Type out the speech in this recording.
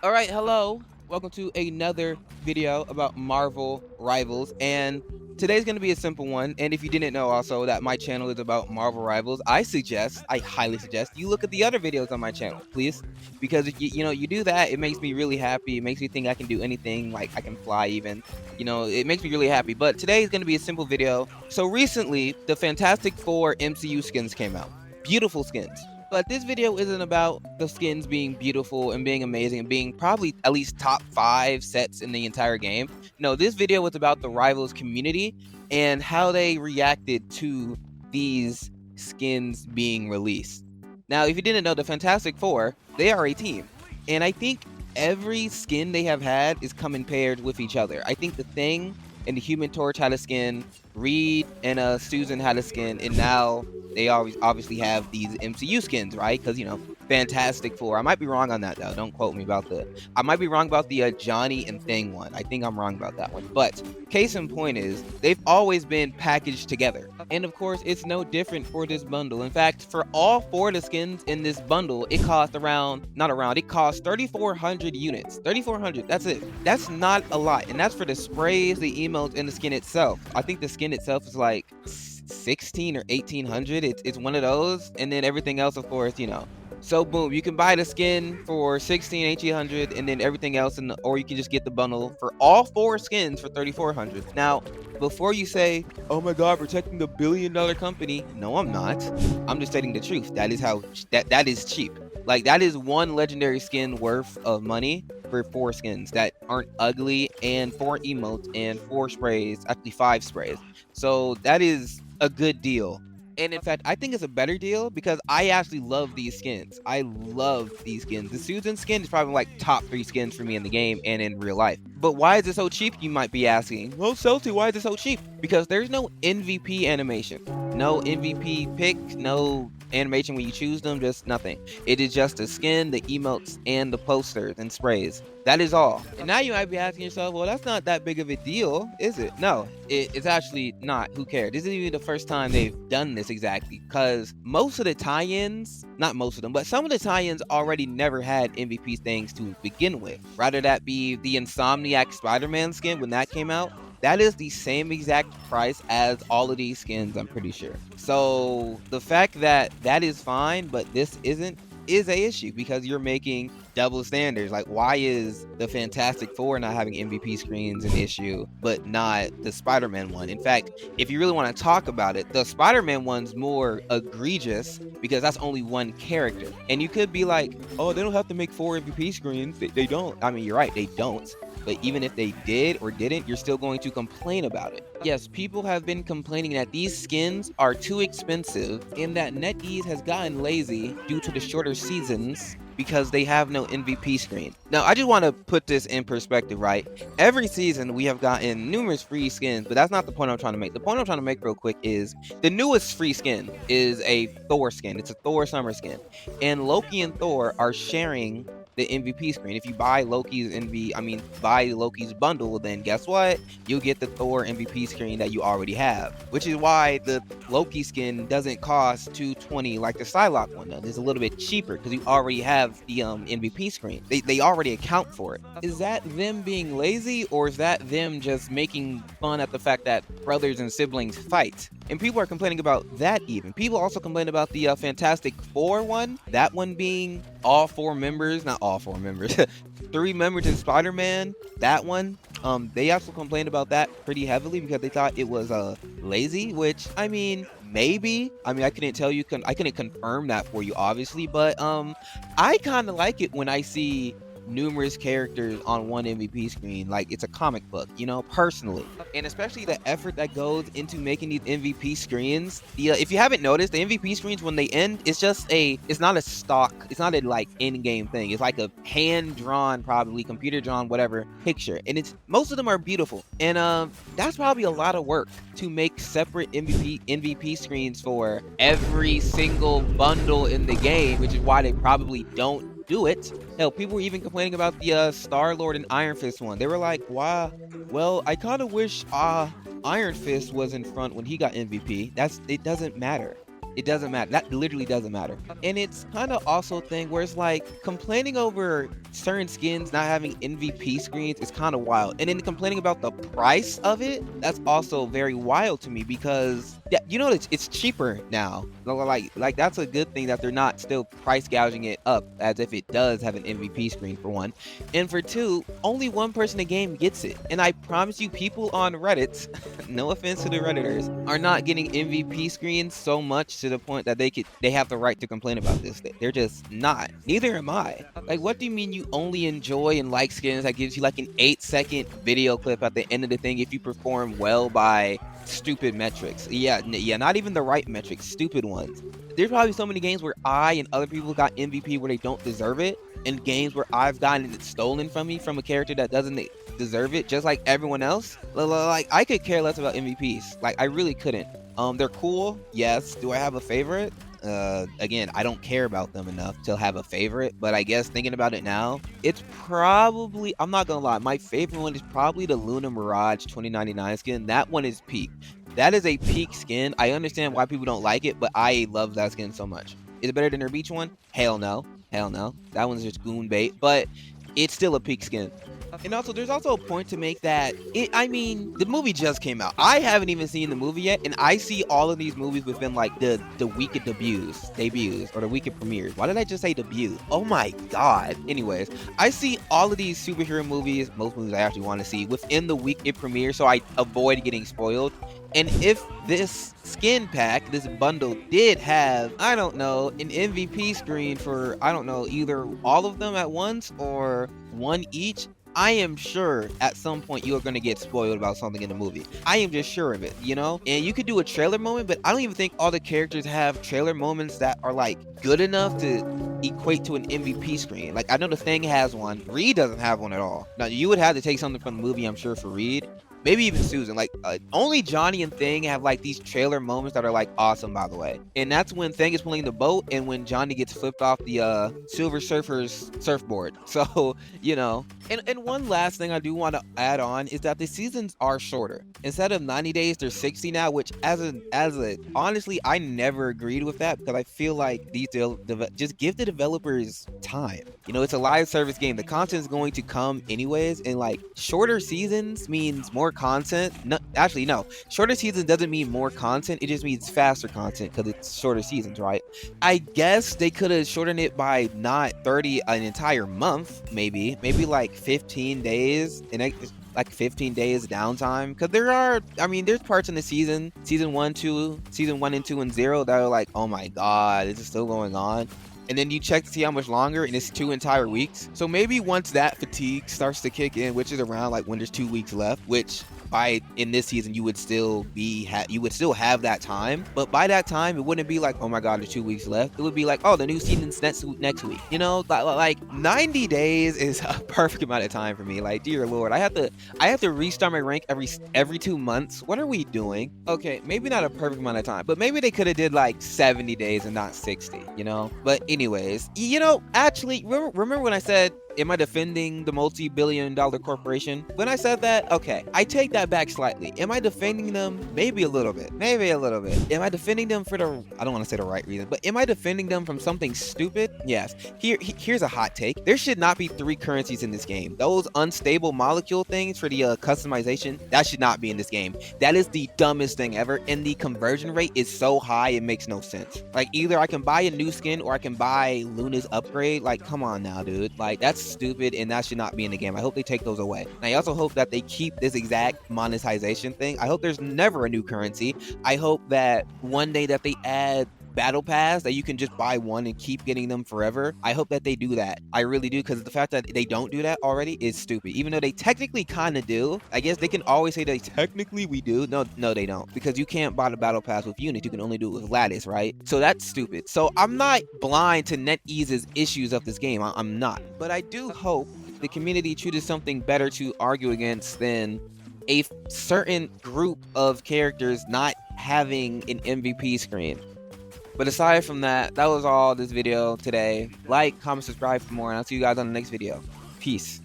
All right, hello. Welcome to another video about Marvel Rivals, and today's going to be a simple one. And if you didn't know also that my channel is about Marvel Rivals, I highly suggest you look at the other videos on my channel, please, because if you do that, it makes me really happy. It makes me think I can do anything, like I can fly even. It makes me really happy. But today is going to be a simple video. So recently, the Fantastic Four MCU skins came out. Beautiful skins. But this video isn't about the skins being beautiful and being amazing and being probably at least top 5 sets in the entire game. No, this video was about the Rivals community and how they reacted to these skins being released. Now, if you didn't know, the Fantastic Four, they are a team. And I think every skin they have had is coming paired with each other. I think the Thing and the Human Torch had a skin, Reed and Susan had a skin, and now they obviously have these MCU skins, right? Because, Fantastic Four. I might be wrong on that, though. Don't quote me about I might be wrong about the Johnny and Thing one. I think I'm wrong about that one. But case in point is, they've always been packaged together. And of course, it's no different for this bundle. In fact, for all 4 of the skins in this bundle, it cost it cost 3,400 units. 3,400, that's it. That's not a lot. And that's for the sprays, the emotes, and the skin itself. I think the skin itself is like 16 or 1,800. It's one of those. And then everything else, of course, So boom, you can buy the skin for 16, 1,800, and then everything else, or you can just get the bundle for all 4 skins for 3,400. Now, before you say, "Oh my God, protecting the billion-dollar company," no, I'm not. I'm just stating the truth. That is how that is cheap. Like, that is 1 legendary skin worth of money for 4 skins that aren't ugly, and 4 emotes and 4 sprays, actually 5 sprays. So that is a good deal. And in fact, I think it's a better deal because I actually love these skins. I love these skins. The Susan skin is probably like top 3 skins for me in the game and in real life. But why is it so cheap, you might be asking? Well, Celty, why is it so cheap? Because there's no MVP animation. No MVP pick, no animation when you choose them, just nothing. It is just the skin, the emotes, and the posters and sprays. That is all. And now you might be asking yourself, well, that's not that big of a deal, is it? No, it's actually not. Who cares? This isn't even the first time they've done this exactly, because most of the tie-ins, not most of them, but some of the tie-ins already never had MVP things to begin with. Rather that be the Insomniac Spider-Man skin when that came out. That is the same exact price as all of these skins, I'm pretty sure. So the fact that that is fine, but this isn't, is a issue because you're making double standards. Like, why is the Fantastic Four not having MVP screens an issue, but not the Spider-Man one? In fact, if you really want to talk about it, the Spider-Man one's more egregious because that's only 1 character. And you could be like, oh, they don't have to make 4 MVP screens. They don't. I mean, you're right, they don't. But even if they did or didn't, you're still going to complain about it. Yes, people have been complaining that these skins are too expensive and that NetEase has gotten lazy due to the shorter seasons because they have no MVP screen. Now, I just want to put this in perspective, right? Every season, we have gotten numerous free skins, but that's not the point I'm trying to make. The point I'm trying to make real quick is the newest free skin is a Thor skin. It's a Thor summer skin. And Loki and Thor are sharing the MVP screen. If you buy Loki's bundle, then guess what? You'll get the Thor MVP screen that you already have, which is why the Loki skin doesn't cost $220 like the Psylocke one does. It's a little bit cheaper because you already have the MVP screen. They already account for it. Is that them being lazy, or is that them just making fun at the fact that brothers and siblings fight? And people are complaining about that even. People also complain about the Fantastic Four one. That one being all 4 members, not all 4 members, 3 members in Spider-Man. That one, they also complained about that pretty heavily because they thought it was lazy, which, I mean, maybe. I mean, I couldn't tell you, I couldn't confirm that for you, obviously, but I kind of like it when I see numerous characters on 1 MVP screen like it's a comic book, personally. And especially the effort that goes into making these MVP screens. If you haven't noticed, the MVP screens, when they end, it's not a stock, it's not a like in-game thing. It's like a hand-drawn, probably computer-drawn, whatever picture, and most of them are beautiful. And that's probably a lot of work to make separate MVP screens for every single bundle in the game, which is why they probably don't do it. Hell, people were even complaining about the Star-Lord and Iron Fist one. They were like, wow, well, I kind of wish Iron Fist was in front when he got MVP. It doesn't matter. It doesn't matter. That literally doesn't matter. And it's kind of also a thing where it's like complaining over certain skins not having MVP screens is kind of wild. And then complaining about the price of it, that's also very wild to me because yeah, you know it's cheaper now. Like that's a good thing that they're not still price gouging it up as if it does have an MVP screen for one. And for two, only one person in the game gets it. And I promise you, people on Reddit, no offense to the Redditors, are not getting MVP screens so much to the point that they have the right to complain about this. They're just not. Neither am I. Like, what do you mean you only enjoy and like skins that gives you like an 8-second video clip at the end of the thing if you perform well by stupid metrics? Yeah, not even the right metrics, stupid ones. There's probably so many games where I and other people got MVP where they don't deserve it, and games where I've gotten it stolen from me from a character that doesn't deserve it, just like everyone else. Like, I could care less about MVPs. Like, I really couldn't. They're cool, yes. Do I have a favorite? Again, I don't care about them enough to have a favorite, but I guess thinking about it now, it's probably, I'm not gonna lie, my favorite one is probably the Luna Mirage 2099 skin. That one is peak. That is a peak skin. I understand why people don't like it, but I love that skin so much. Is it better than their beach one? Hell no. Hell no. That one's just goon bait, but it's still a peak skin. And also, there's also a point to make that I mean, the movie just came out. I haven't even seen the movie yet, and I see all of these movies within like the week of debuts, or the week of premieres. Why did I just say debut? Oh my god. Anyways, I see all of these superhero movies, most movies I actually want to see, within the week it premieres, so I avoid getting spoiled. And if this skin pack, this bundle did have, I don't know, an MVP screen for, I don't know, either all of them at once or one each, I am sure at some point you are going to get spoiled about something in the movie. I am just sure of it, you know? And you could do a trailer moment, but I don't even think all the characters have trailer moments that are like good enough to equate to an MVP screen. Like, I know the Thing has one. Reed doesn't have one at all. Now, you would have to take something from the movie, I'm sure, for Reed. Maybe even Susan. Like, only Johnny and Thing have like these trailer moments that are like awesome, by the way. And that's when Thing is pulling the boat and when Johnny gets flipped off the Silver Surfer's surfboard. So, you know. And one last thing I do want to add on is that the seasons are shorter. Instead of 90 days, they're 60 now, which honestly, I never agreed with that because I feel like these just give the developers time. You know, it's a live service game. The content is going to come anyways, and like shorter seasons means more content. No, actually, no. Shorter seasons doesn't mean more content. It just means faster content because it's shorter seasons, right? I guess they could have shortened it by not 30 an entire month, maybe like 15 days, and like 15 days downtime, because there's parts in the season 1 and 2 and 0 that are like, oh my god, this is still going on. And then you check to see how much longer, and it's 2 entire weeks. So maybe once that fatigue starts to kick in, which is around like when there's 2 weeks left, which in this season you would still have that time, but by that time it wouldn't be like, oh my god, there's 2 weeks left. It would be like, oh, the new season's next week. You know, like 90 days is a perfect amount of time for me. Like, dear lord, I have to restart my rank every 2 months. What are we doing? Okay, maybe not a perfect amount of time, but maybe they could have did like 70 days and not 60, you know? But anyways, you know, actually, remember when I said, am I defending the multi-billion-dollar corporation? When I said that, okay, I take that back slightly. Am I defending them? Maybe a little bit. Am I defending them for I don't want to say the right reason, but am I defending them from something stupid? Yes. Here's a hot take. There should not be 3 currencies in this game. Those unstable molecule things for the customization, that should not be in this game. That is the dumbest thing ever, and the conversion rate is so high it makes no sense. Like, either I can buy a new skin or I can buy Luna's upgrade. Like, come on now, dude. Like, that's stupid, and that should not be in the game. I hope they take those away. And I also hope that they keep this exact monetization thing. I hope there's never a new currency. I hope that one day that they add battle pass that you can just buy one and keep getting them forever. I hope that they do that. I really do, because the fact that they don't do that already is stupid. Even though they technically kind of do. I guess they can always say that technically we do. No, they don't, because you can't buy the battle pass with units. You can only do it with Lattice, right? So that's stupid. So I'm not blind to NetEase's issues of this game. I'm not. But I do hope the community chooses something better to argue against than a certain group of characters not having an MVP screen. But aside from that, that was all this video today. Like, comment, subscribe for more, and I'll see you guys on the next video. Peace.